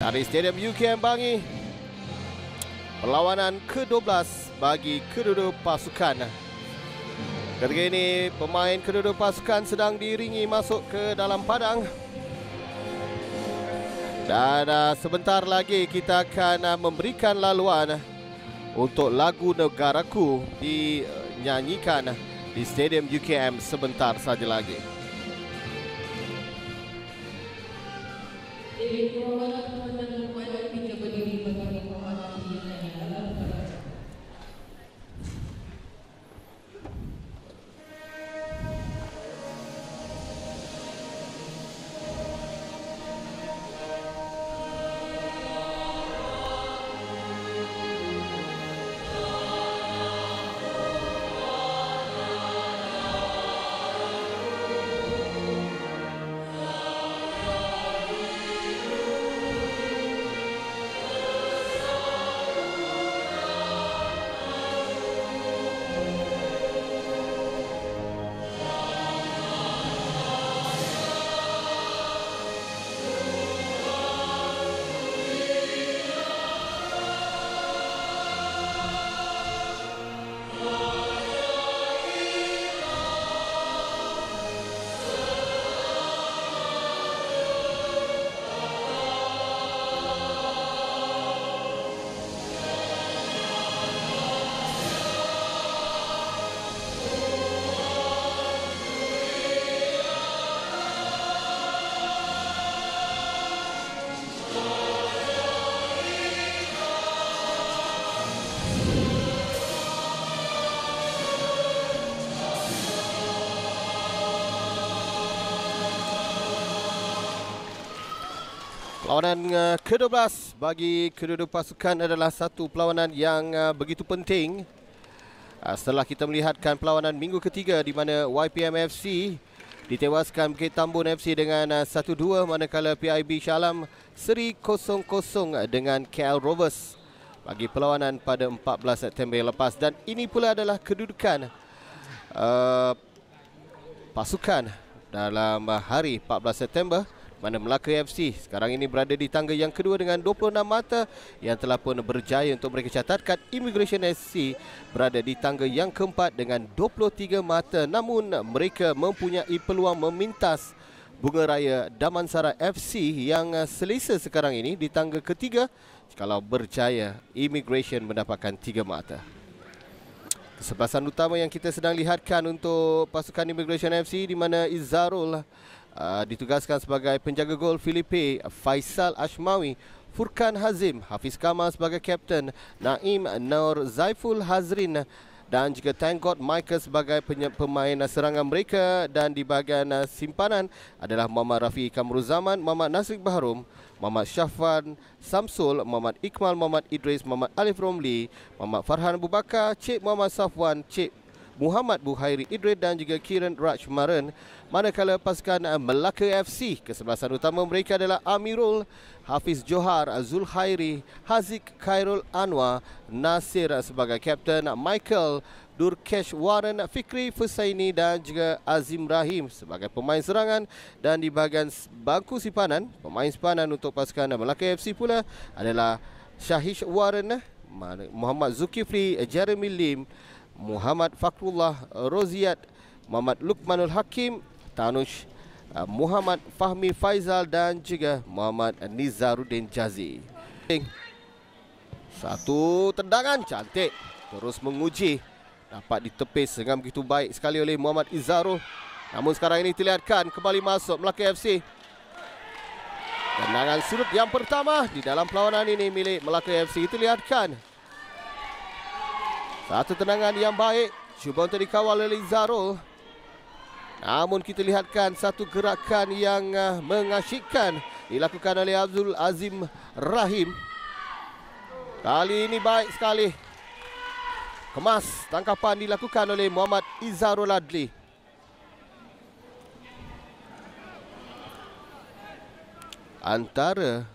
dari Stadium UKM Bangi. Perlawanan ke-12 bagi kedua-dua pasukan. Ketika ini pemain kedua-dua pasukan sedang diiringi masuk ke dalam padang. Dan sebentar lagi kita akan memberikan laluan untuk lagu Negaraku dinyanyikan di Stadium UKM sebentar saja lagi. Perlawanan ke-12 bagi kedua-dua pasukan adalah satu perlawanan yang begitu penting. Setelah kita melihatkan perlawanan minggu ketiga di mana YPM FC ditewaskan Bukit Tambun FC dengan 1-2, manakala PIB Shah Alam seri 0-0 dengan KL Rovers bagi perlawanan pada 14 September lepas. Dan ini pula adalah kedudukan pasukan dalam hari 14 September, mana Melaka FC sekarang ini berada di tangga yang kedua dengan 26 mata, yang telah pun berjaya untuk mereka catatkan. Immigration FC berada di tangga yang keempat dengan 23 mata, namun mereka mempunyai peluang memintas Bunga Raya Damansara FC yang selesa sekarang ini di tangga ketiga kalau berjaya Immigration mendapatkan 3 mata. Kesebelasan utama yang kita sedang lihatkan untuk pasukan Immigration FC di mana Izzarul ditugaskan sebagai penjaga gol, Filipe Faisal Ashmawi, Furkan Hazim, Hafiz Kamal sebagai kapten, Naim Nur Zaiful Hazrin dan juga Tanggot Michael sebagai pemain serangan mereka. Dan di bahagian simpanan adalah Muhammad Rafi Kamruzaman, Muhammad Nasrik Baharum, Muhammad Syafwan Samsul, Muhammad Iqmal, Muhammad Idris, Muhammad Alif Romli, Muhammad Farhan Abu Bakar, Cik Muhammad Safwan, Cik Muhammad Buhairi Idris dan juga Kiran Raj Maran. Manakala pasukan Melaka FC, kesebelasan utama mereka adalah Amirul, Hafiz Johar, Zulkhairi, Haziq Khairul Anwar, Nasir sebagai kapten, Michael Durkesh Warren, Fikri Fusaini dan juga Azim Rahim sebagai pemain serangan. Dan di bahagian bangku simpanan, pemain simpanan untuk pasukan Melaka FC pula adalah Syahish Warren, Muhammad Zulkifli, Jeremy Lim, Muhammad Fakrullah Roziat, Muhammad Lukmanul Hakim, Tanush Muhammad Fahmi Faizal dan juga Muhammad Nizaruddin Jazi. Satu tendangan cantik terus menguji, dapat ditepis dengan begitu baik sekali oleh Muhammad Izzarul. Namun sekarang ini terlihatkan kembali masuk Melaka FC. Tendangan sudut yang pertama di dalam perlawanan ini milik Melaka FC. Terlihatkan satu tendangan yang baik, cuba untuk dikawal oleh Izzarul. Namun kita lihatkan satu gerakan yang mengasyikkan dilakukan oleh Abdul Azim Rahim. Kali ini baik sekali. Kemas tangkapan dilakukan oleh Muhammad Izzarul Adli. Antara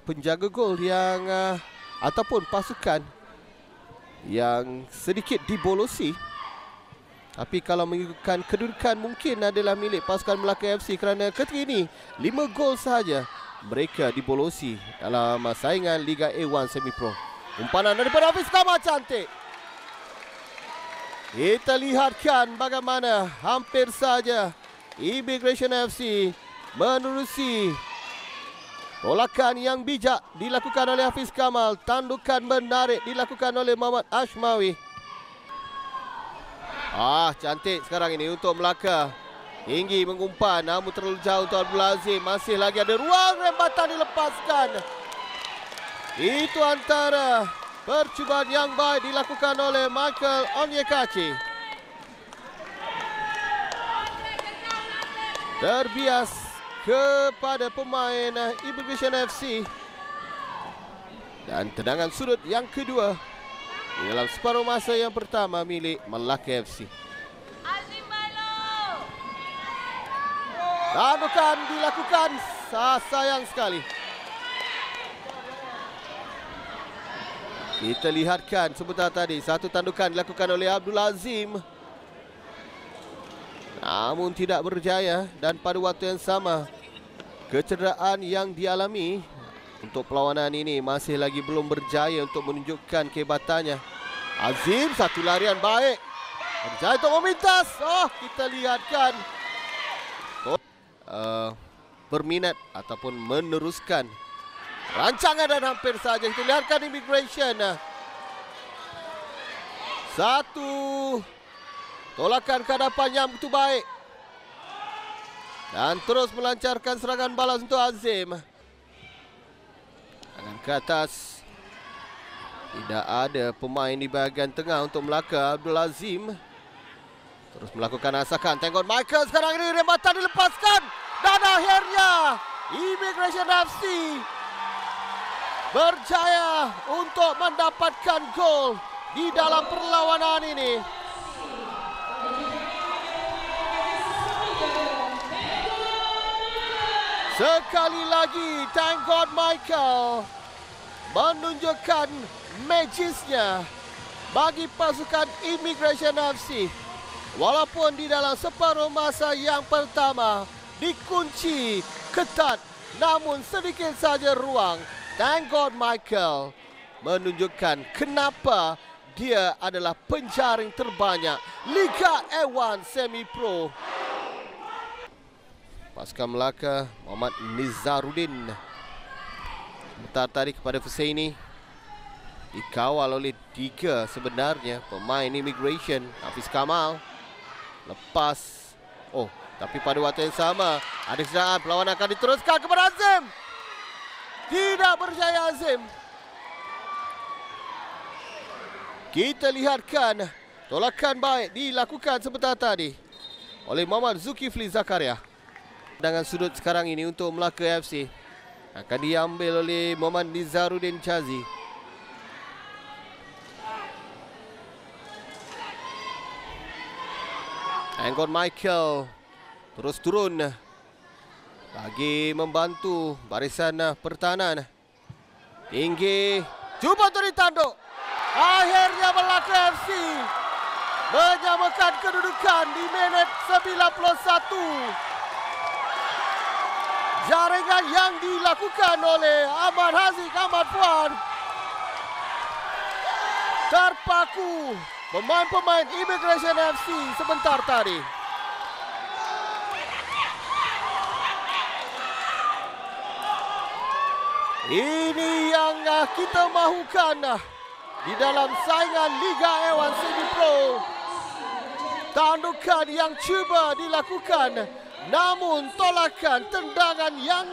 penjaga gol yang ataupun pasukan yang sedikit dibolosi, tapi kalau mengikutkan kedudukan mungkin adalah milik pasukan Melaka FC kerana ketika ini 5 gol sahaja mereka dibolosi dalam saingan Liga A1 Semi Pro. Umpanan daripada Hafiz Kamal cantik. Kita lihatkan bagaimana hampir saja Immigration FC menerusi tolakan yang bijak dilakukan oleh Hafiz Kamal. Tandukan menarik dilakukan oleh Muhammad Ashmawi. Cantik sekarang ini untuk Melaka. Tinggi mengumpan namun terlalu jauh untuk Abdul Azim. Masih lagi ada ruang, rembatan dilepaskan. Itu antara percubaan yang baik dilakukan oleh Michael Onyekachi. Terbias kepada pemain Immigration FC. Dan tendangan sudut yang kedua di dalam separuh masa yang pertama milik Melaka FC. Tandukan dilakukan, sayang sekali. Kita lihatkan sebentar tadi satu tandukan dilakukan oleh Abdul Azim, namun tidak berjaya. Dan pada waktu yang sama kecederaan yang dialami untuk perlawanan ini masih lagi belum berjaya untuk menunjukkan kehebatannya. Azim, satu larian baik, berjaya untuk memintas. Kita lihatkan berminat ataupun meneruskan rancangan dan hampir saja kita lihatkan Immigration. Satu tolakan ke hadapan yang begitu baik dan terus melancarkan serangan balas untuk Azim. Tangan ke atas. Tidak ada pemain di bahagian tengah untuk Melaka. Abdul Azim terus melakukan asakan. Tengok Michael sekarang ini, rembatan dilepaskan. Dan akhirnya Immigration FC berjaya untuk mendapatkan gol di dalam perlawanan ini. Sekali lagi, thank God Michael menunjukkan magisnya bagi pasukan Immigration FC. Walaupun di dalam separuh masa yang pertama dikunci ketat, namun sedikit saja ruang. Thank God Michael menunjukkan kenapa dia adalah penjaring terbanyak Liga A1 Semi Pro. Pasukan Melaka, Muhammad Nizaruddin. Sebentar tadi kepada Fusaini, dikawal oleh tiga sebenarnya pemain Immigration. Hafiz Kamal lepas. Tapi pada waktu yang sama ada serangan, perlawanan akan diteruskan kepada Azim. Tidak berjaya Azim. Kita lihatkan tolakan baik dilakukan sebentar tadi oleh Muhammad Zulkifli Zakaria. Tendangan sudut sekarang ini untuk Melaka FC akan diambil oleh Muhammad Nizaruddin Chazi. Anggon Michael terus turun bagi membantu barisan pertahanan. Tinggi, cuba untuk ditanduk. Akhirnya Melaka FC menyamakan kedudukan di minit 91. Jaringan yang dilakukan oleh Ahmad Haziq Ahmad Puan terpaku pemain-pemain Immigration FC sebentar tadi. Ini yang kita mahukan di dalam saingan Liga A1 Semi Pro. Tandukan yang cuba dilakukan, namun tolakan tendangan yang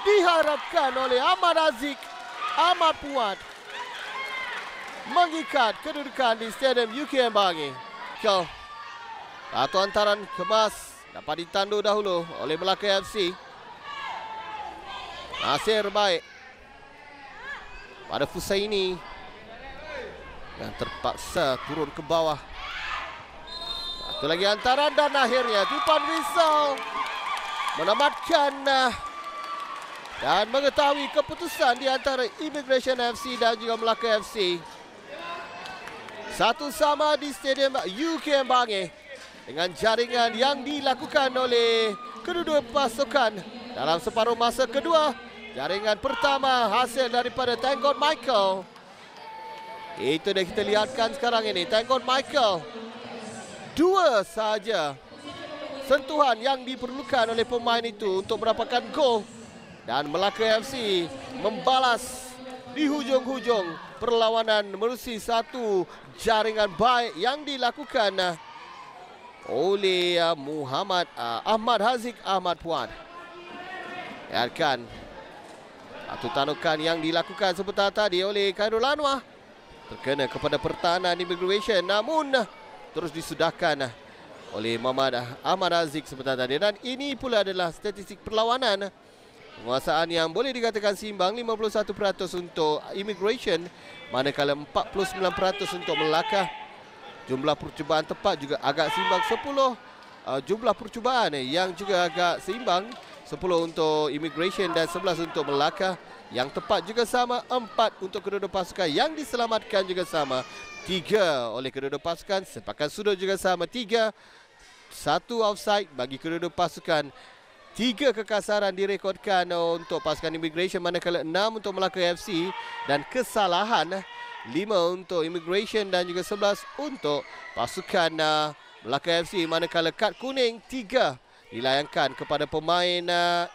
diharapkan oleh Ahmad Haziq Ahmad Puan mengikat kedudukan di Stadium UKM Bangi. Satu hantaran kemas dapat ditandu dahulu oleh Melaka FC. Nasir baik pada Fusaini yang terpaksa turun ke bawah. Satu lagi hantaran dan akhirnya Tupan Rizal menamatkan dan mengetahui keputusan di antara Immigration FC dan juga Melaka FC. Satu sama di Stadium UKM Bangi dengan jaringan yang dilakukan oleh kedua-dua pasukan dalam separuh masa kedua. Jaringan pertama hasil daripada Thank God Michael. Itu yang kita lihatkan sekarang ini. Thank God Michael. 2 saja sentuhan yang diperlukan oleh pemain itu untuk mendapatkan gol. Dan Melaka FC membalas di hujung-hujung perlawanan melalui satu jaringan baik yang dilakukan oleh Ahmad Haziq Ahmad Puan. Lihatkan satu tanukan yang dilakukan sebentar tadi oleh Khairul Anwar. Terkena kepada pertahanan Immigration, namun terus disudahkan oleh Ahmad Haziq sebentar tadi. Dan ini pula adalah statistik perlawanan. Penguasaan yang boleh dikatakan seimbang, 51% untuk Immigration, manakala 49% untuk Melaka. Jumlah percubaan tepat juga agak seimbang, 10 jumlah percubaan yang juga agak seimbang, 10 untuk Immigration dan 11 untuk Melaka. Yang tepat juga sama, 4 untuk kedua-dua pasukan. Yang diselamatkan juga sama, 3 oleh kedua-dua pasukan. Sepakan sudut juga sama, 3. 1 offside bagi kedua-dua pasukan. 3 kekasaran direkodkan untuk pasukan Immigration, manakala 6 untuk Melaka FC. Dan kesalahan 5 untuk Immigration dan juga 11 untuk pasukan Melaka FC. Manakala kad kuning 3 dilayangkan kepada pemain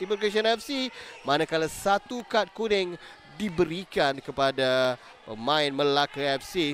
Immigration FC, manakala 1 kad kuning diberikan kepada pemain Melaka FC.